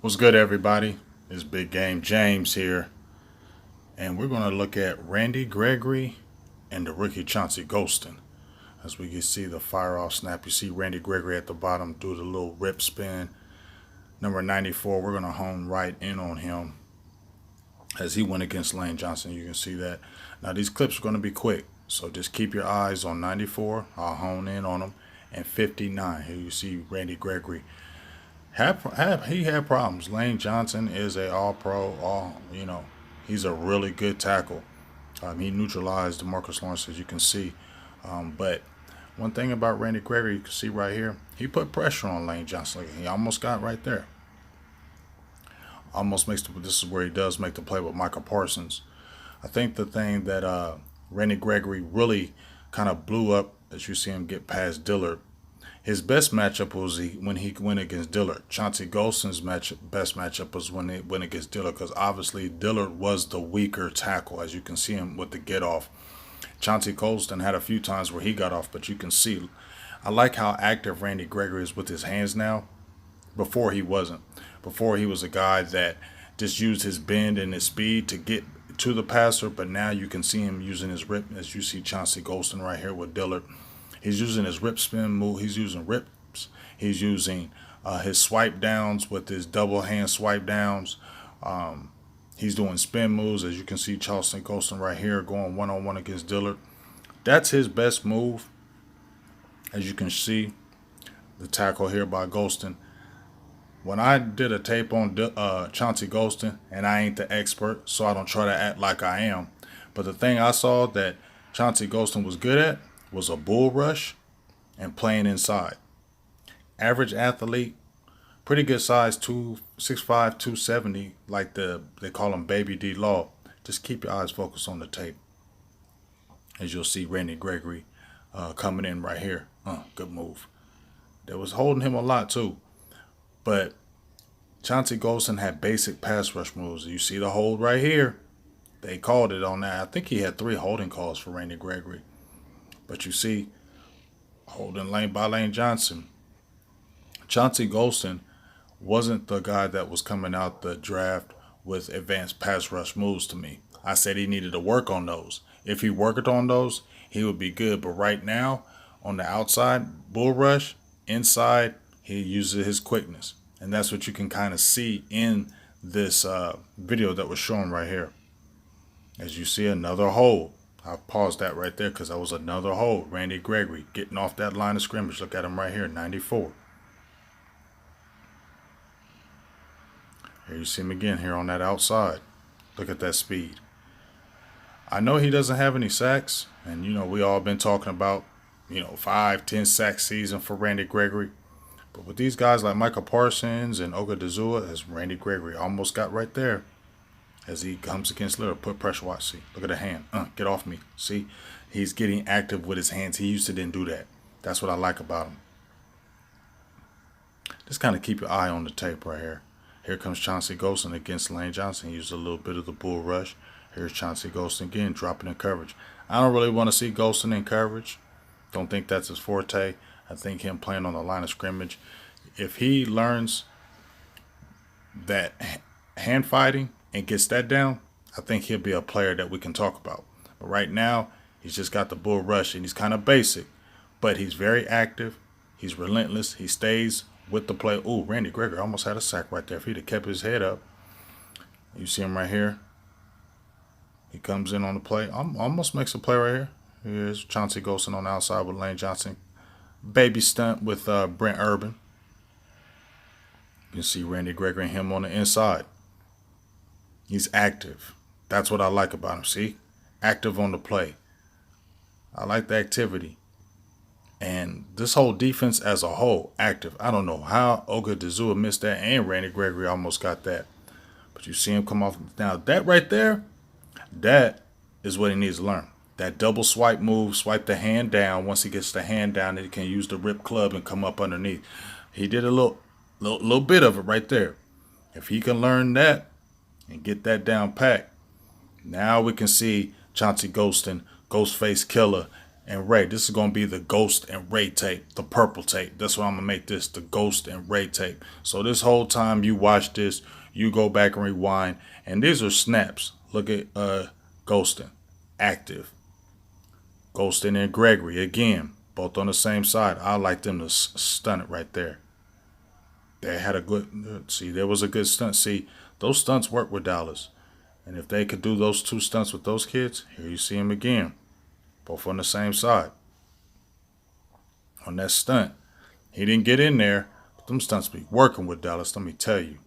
What's good, everybody? It's Big Game James here, and we're going to look at Randy Gregory and the rookie Chauncey Golston. As we can see the fire off snap, you see Randy Gregory at the bottom do the little rip spin. Number 94, we're going to hone right in on him as he went against Lane Johnson. You can see that. Now, these clips are going to be quick, so just keep your eyes on 94. I'll hone in on him. And 59, here you see Randy Gregory. He had problems. Lane Johnson is a all-pro, he's a really good tackle. He neutralized Marcus Lawrence, as you can see. But one thing about Randy Gregory, you can see right here, he put pressure on Lane Johnson. He almost got right there. This is where he does make the play with Michael Parsons. I think the thing that Randy Gregory really kind of blew up, as you see him get past Dillard, his best matchup was when he went against Dillard. Chauncey Golston's best matchup was when he went against Dillard, because obviously Dillard was the weaker tackle, as you can see him with the get off. Chauncey Golston had a few times where he got off, but you can see, I like how active Randy Gregory is with his hands now. Before he wasn't. Before he was a guy that just used his bend and his speed to get to the passer, but now you can see him using his rip, as you see Chauncey Golston right here with Dillard. He's using his rip spin move. He's using rips. He's using his swipe downs with his double hand swipe downs. He's doing spin moves, as you can see Chauncey Golston right here going one-on-one against Dillard. That's his best move. As you can see, the tackle here by Golston. When I did a tape on Chauncey Golston, and I ain't the expert, so I don't try to act like I am, but the thing I saw that Chauncey Golston was good at was a bull rush and playing inside. Average athlete, pretty good size, 6'5", 270, like they call him Baby D Law. Just keep your eyes focused on the tape, as you'll see Randy Gregory coming in right here. Good move. That was holding him a lot too. But Chauncey Golston had basic pass rush moves. You see the hold right here. They called it on that. I think he had 3 holding calls for Randy Gregory. But you see, holding lane by Lane Johnson. Chauncey Golston wasn't the guy that was coming out the draft with advanced pass rush moves to me. I said he needed to work on those. If he worked on those, he would be good. But right now, on the outside, bull rush, inside, he uses his quickness. And that's what you can kind of see in this video that was shown right here. As you see, another hold. I paused that right there because that was another hold. Randy Gregory getting off that line of scrimmage. Look at him right here, 94. Here you see him again here on that outside. Look at that speed. I know he doesn't have any sacks. And, we all been talking about, 5, 10 sack season for Randy Gregory. But with these guys like Michael Parsons and Ogadazua, as Randy Gregory almost got right there, as he comes against Lillard, put pressure. Watch, see, look at the hand. Get off me. See, he's getting active with his hands. He used to didn't do that. That's what I like about him. Just kind of keep your eye on the tape right here. Here comes Chauncey Golston against Lane Johnson. He used a little bit of the bull rush. Here's Chauncey Golston again, dropping in coverage. I don't really want to see Golston in coverage. Don't think that's his forte. I think him playing on the line of scrimmage, if he learns that hand fighting and gets that down, I think he'll be a player that we can talk about. But right now, he's just got the bull rush, and he's kind of basic, but he's very active. He's relentless. He stays with the play. Ooh, Randy Gregory almost had a sack right there. If he'd have kept his head up. You see him right here. He comes in on the play. Almost makes a play right here. Here's Chauncey Golston on the outside with Lane Johnson. Baby stunt with Brent Urban. You can see Randy Gregory and him on the inside. He's active. That's what I like about him. See? Active on the play. I like the activity. And this whole defense as a whole, active. I don't know how Ogadazua missed that, and Randy Gregory almost got that. But you see him come off. Now, that right there, that is what he needs to learn. That double swipe move, swipe the hand down. Once he gets the hand down, he can use the rip club and come up underneath. He did a little bit of it right there. If he can learn that and get that down pat, now we can see Chauncey Golston, Ghostface Killer, and Ray. This is going to be the Ghost and Ray tape, the purple tape. That's what I'm going to make this, the Ghost and Ray tape. So this whole time you watch this, you go back and rewind. And these are snaps. Look at Golston, active. Golston and Gregory, again, both on the same side. I like them to stun it right there. They had a good, see, there was a good stunt. See, those stunts work with Dallas. And if they could do those two stunts with those kids, here you see them again. Both on the same side. On that stunt. He didn't get in there, but them stunts be working with Dallas, let me tell you.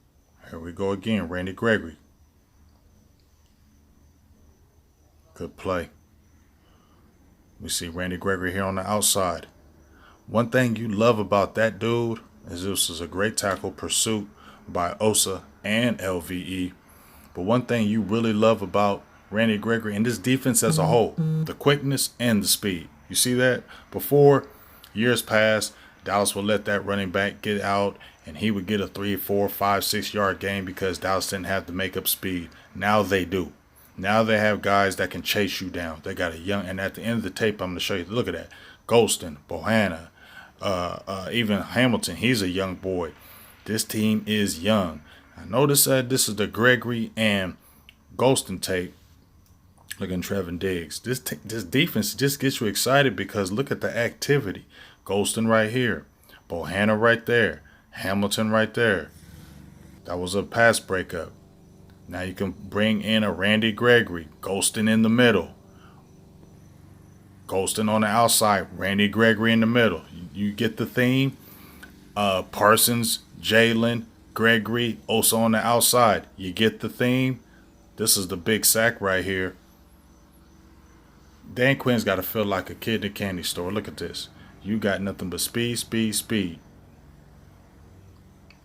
Here we go again, Randy Gregory. Good play. We see Randy Gregory here on the outside. One thing you love about that dude is this is a great tackle pursuit by Osa and LVE. But one thing you really love about Randy Gregory and this defense as a whole, the quickness and the speed. You see that? Before, years past, Dallas would let that running back get out and he would get a 3, 4, 5, 6 yard gain because Dallas didn't have the makeup speed. Now they do. Now they have guys that can chase you down. They got a young, and at the end of the tape, I'm going to show you. Look at that. Golston, Bohanna, even Hamilton. He's a young boy. This team is young. I noticed that this is the Gregory and Golston tape. Look at Trevin Diggs. This defense just gets you excited because look at the activity. Golston right here. Bohanna right there. Hamilton right there. That was a pass breakup. Now you can bring in a Randy Gregory. Golston in the middle. Golston on the outside. Randy Gregory in the middle. You get the theme. Parsons, Jalen, Gregory, also on the outside. You get the theme. This is the big sack right here. Dan Quinn's got to feel like a kid in a candy store. Look at this. You got nothing but speed, speed, speed.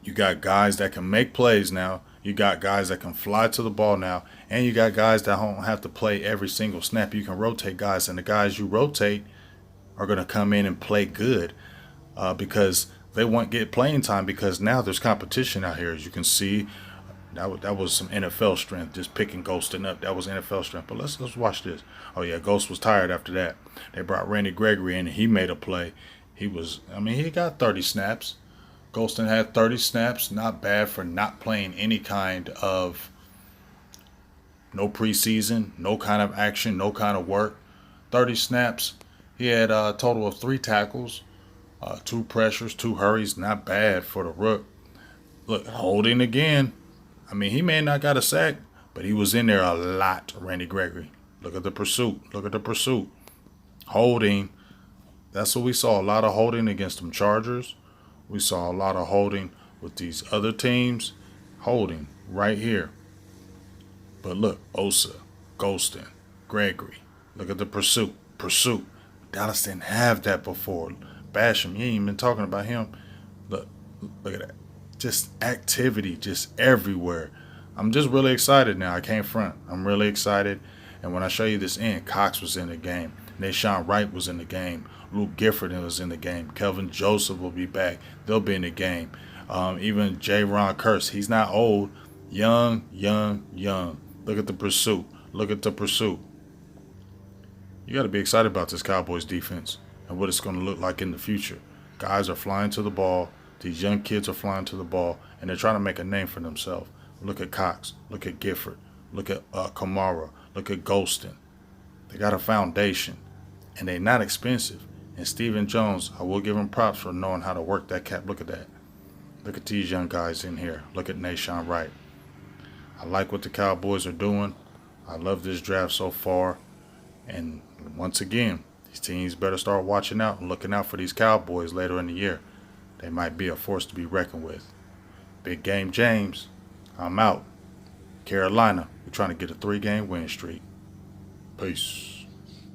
You got guys that can make plays now. You got guys that can fly to the ball now. And you got guys that don't have to play every single snap. You can rotate guys. And the guys you rotate are going to come in and play good because they won't get playing time because now there's competition out here. As you can see, that was some NFL strength, just picking Golston up. That was NFL strength. But let's watch this. Oh, yeah, Ghost was tired after that. They brought Randy Gregory in, and he made a play. He got 30 snaps. Golston had 30 snaps. Not bad for not playing any kind of no preseason, no kind of action, no kind of work. 30 snaps. He had a total of 3 tackles, 2 pressures, 2 hurries. Not bad for the rook. Look, holding again. He may not got a sack, but he was in there a lot, Randy Gregory. Look at the pursuit. Look at the pursuit. Holding. That's what we saw. A lot of holding against them Chargers. We saw a lot of holding with these other teams. Holding right here. But look, Osa, Golston, Gregory. Look at the pursuit. Pursuit. Dallas didn't have that before. Basham, you ain't even been talking about him. Look at that. Just activity, just everywhere. I'm just really excited now. I can't front. I'm really excited. And when I show you this end, Cox was in the game. Nashawn Wright was in the game. Luke Gifford was in the game. Kelvin Joseph will be back. They'll be in the game. Even J. Ron Curse. He's not old. Young. Look at the pursuit. Look at the pursuit. You got to be excited about this Cowboys defense and what it's going to look like in the future. Guys are flying to the ball. These young kids are flying to the ball, and they're trying to make a name for themselves. Look at Cox. Look at Gifford. Look at Kamara. Look at Golston. They got a foundation, and they're not expensive. And Stephen Jones, I will give him props for knowing how to work that cap. Look at that. Look at these young guys in here. Look at Nashawn Wright. I like what the Cowboys are doing. I love this draft so far. And once again, these teams better start watching out and looking out for these Cowboys later in the year. They might be a force to be reckoned with. Big Game James, I'm out. Carolina, we're trying to get a 3-game win streak. Peace.